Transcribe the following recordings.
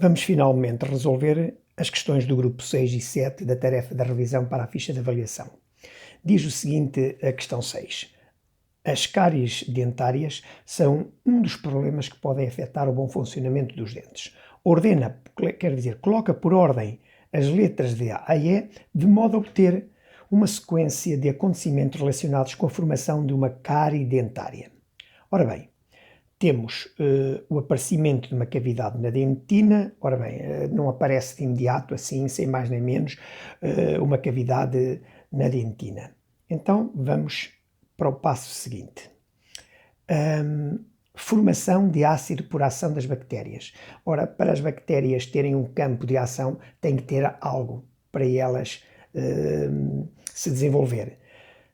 Vamos finalmente resolver as questões do grupo 6 e 7 da tarefa da revisão para a ficha de avaliação. Diz o seguinte a questão 6. As cáries dentárias são um dos problemas que podem afetar o bom funcionamento dos dentes. Ordena, quer dizer, coloca por ordem as letras de A a E, de modo a obter uma sequência de acontecimentos relacionados com a formação de uma cárie dentária. Ora bem, temos o aparecimento de uma cavidade na dentina. Ora bem, não aparece de imediato, assim, sem mais nem menos, uma cavidade na dentina. Então, vamos para o passo seguinte. Formação de ácido por ação das bactérias. Ora, para as bactérias terem um campo de ação, tem que ter algo para elas se desenvolver.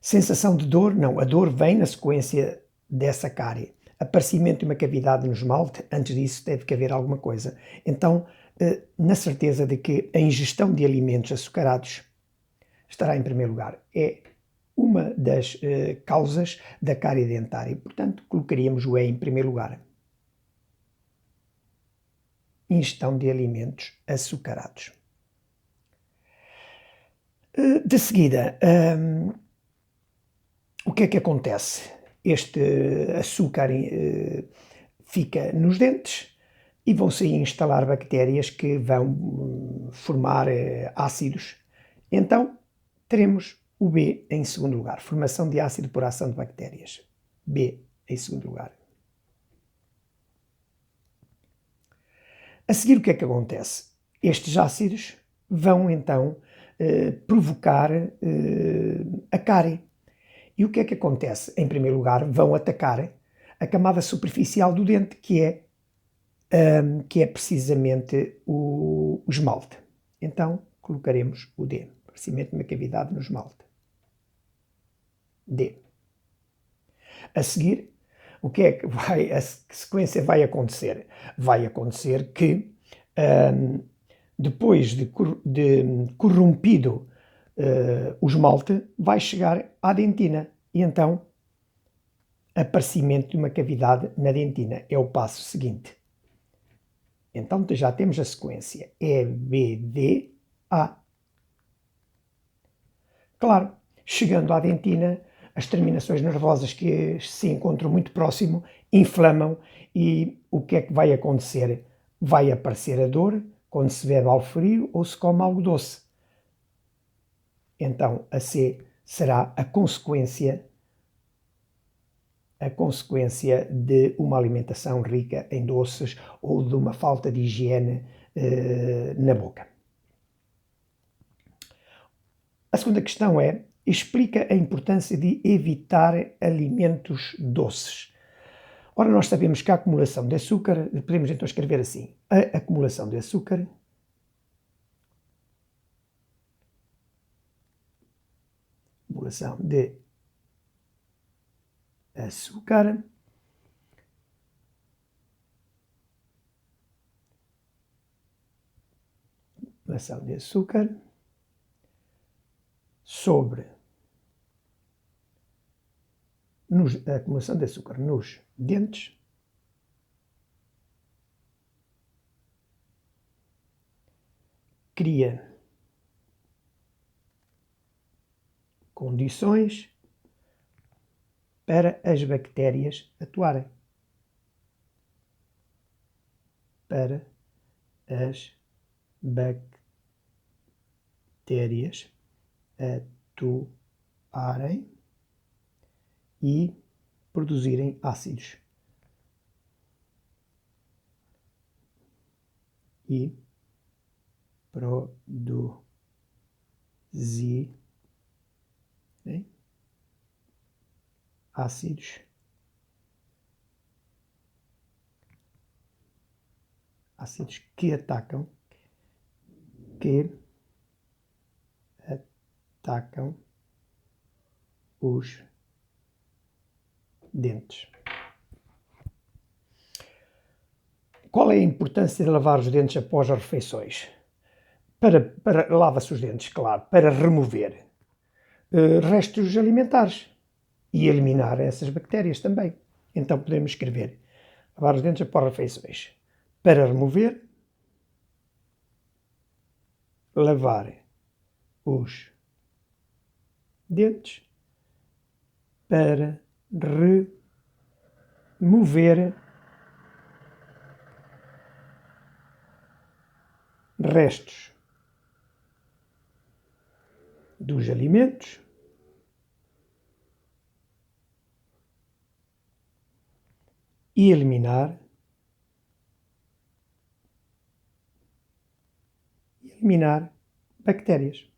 Sensação de dor? Não, a dor vem na sequência dessa cárie. Aparecimento de uma cavidade no esmalte, antes disso deve que haver alguma coisa. Então, na certeza de que a ingestão de alimentos açucarados estará em primeiro lugar. É uma das causas da cárie dentária. Portanto, colocaríamos o E em primeiro lugar. Ingestão de alimentos açucarados. De seguida, o que é que acontece? Este açúcar fica nos dentes e vão-se instalar bactérias que vão formar ácidos. Então, teremos o B em segundo lugar, formação de ácido por ação de bactérias. B em segundo lugar. A seguir, o que é que acontece? Estes ácidos vão então provocar a cárie. E o que é que acontece? Em primeiro lugar, vão atacar a camada superficial do dente, que é precisamente o esmalte. Então, colocaremos o D, aparecimento de uma cavidade no esmalte. D. A seguir, o que é que a sequência vai acontecer? Vai acontecer que, depois de corrompido o esmalte, vai chegar à dentina e então aparecimento de uma cavidade na dentina. É o passo seguinte. Então já temos a sequência E, B, D, A. Claro, chegando à dentina, as terminações nervosas que se encontram muito próximo inflamam e o que é que vai acontecer? Vai aparecer a dor quando se bebe algo frio ou se come algo doce. Então a C será a consequência de uma alimentação rica em doces ou de uma falta de higiene na boca. A segunda questão é: explica a importância de evitar alimentos doces. Ora, nós sabemos que a acumulação de açúcar, podemos então escrever assim: a acumulação de açúcar sobre a acumulação de açúcar nos dentes cria condições para as bactérias atuarem. Para as bactérias atuarem e produzirem ácidos. E produzirem ácidos que atacam os dentes. Qual é a importância de lavar os dentes após as refeições? Lava-se os dentes, claro, para remover restos alimentares e eliminar essas bactérias também. Então podemos escrever: lavar os dentes após refeições, para remover lavar os dentes para remover restos dos alimentos e eliminar bactérias.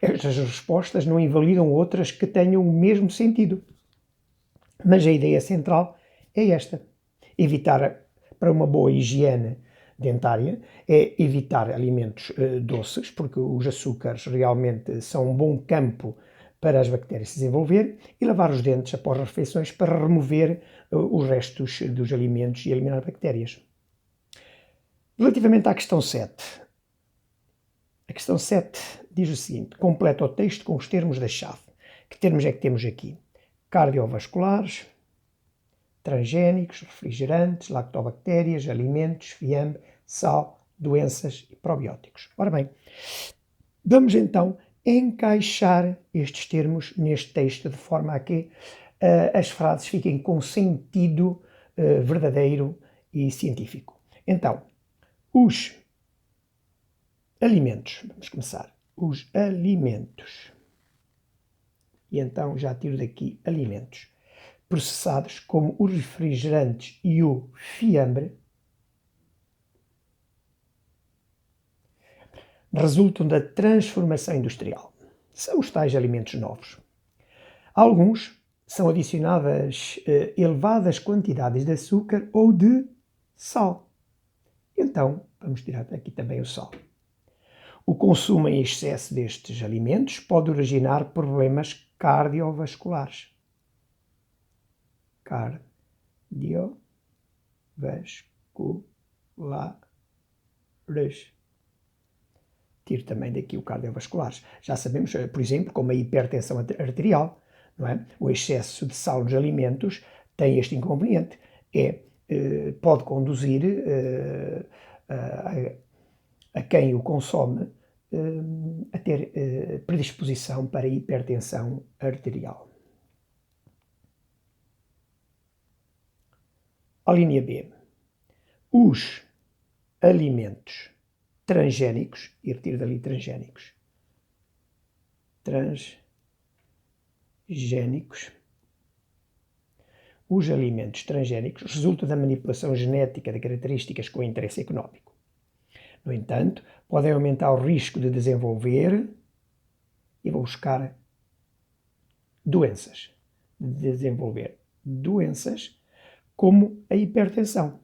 Estas respostas não invalidam outras que tenham o mesmo sentido, mas a ideia central é esta: evitar, para uma boa higiene dentária, é evitar alimentos doces, porque os açúcares realmente são um bom campo para as bactérias se desenvolver, e lavar os dentes após as refeições para remover os restos dos alimentos e eliminar bactérias. Relativamente à questão 7, a questão 7 diz o seguinte: completa o texto com os termos da chave. Que termos é que temos aqui? Cardiovasculares, transgénicos, refrigerantes, lactobactérias, alimentos, fiambre, sal, doenças e probióticos. Ora bem, vamos então encaixar estes termos neste texto de forma a que as frases fiquem com sentido verdadeiro e científico. Então, os alimentos, vamos começar. Os alimentos. E então já tiro daqui alimentos processados, como os refrigerantes e o fiambre, resultam da transformação industrial. São os tais alimentos novos. Alguns são adicionadas elevadas quantidades de açúcar ou de sal. Então, vamos tirar aqui também o sal. O consumo em excesso destes alimentos pode originar problemas cardiovasculares. Cardiovasculares. Tiro também daqui o cardiovasculares. Já sabemos, por exemplo, como a hipertensão arterial, não é? O excesso de sal nos alimentos tem este inconveniente. Pode conduzir a quem o consome a ter predisposição para hipertensão arterial. A linha B. Os alimentos transgénicos, e retiro dali transgénicos. Os alimentos transgénicos resultam da manipulação genética de características com interesse económico. No entanto, podem aumentar o risco de desenvolver, e vou buscar doenças, como a hipertensão.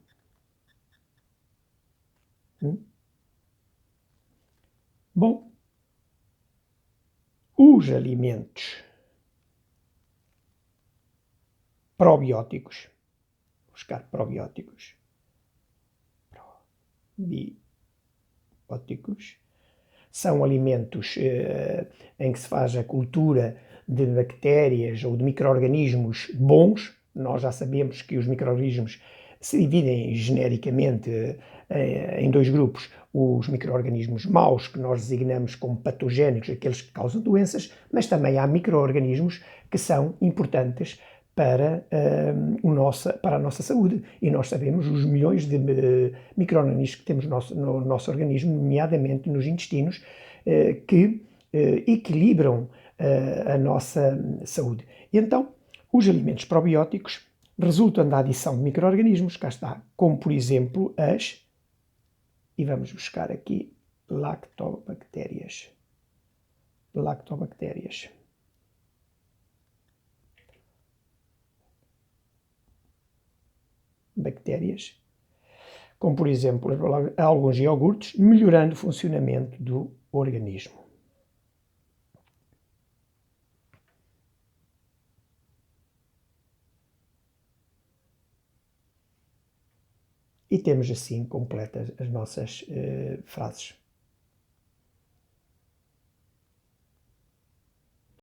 Bom, os alimentos probióticos, vou buscar probióticos, são alimentos em que se faz a cultura de bactérias ou de micro-organismos bons. Nós já sabemos que os micro-organismos se dividem genericamente em dois grupos: os micro-organismos maus, que nós designamos como patogénicos, aqueles que causam doenças, mas também há micro-organismos que são importantes para a nossa saúde. E nós sabemos os milhões de micro-organismos que temos no nosso organismo, nomeadamente nos intestinos, que equilibram a nossa saúde. E então, os alimentos probióticos resultam da adição de micro-organismos, cá está, como por exemplo e vamos buscar aqui, lactobactérias. Bactérias, como por exemplo alguns iogurtes, melhorando o funcionamento do organismo. E temos assim completas as nossas frases.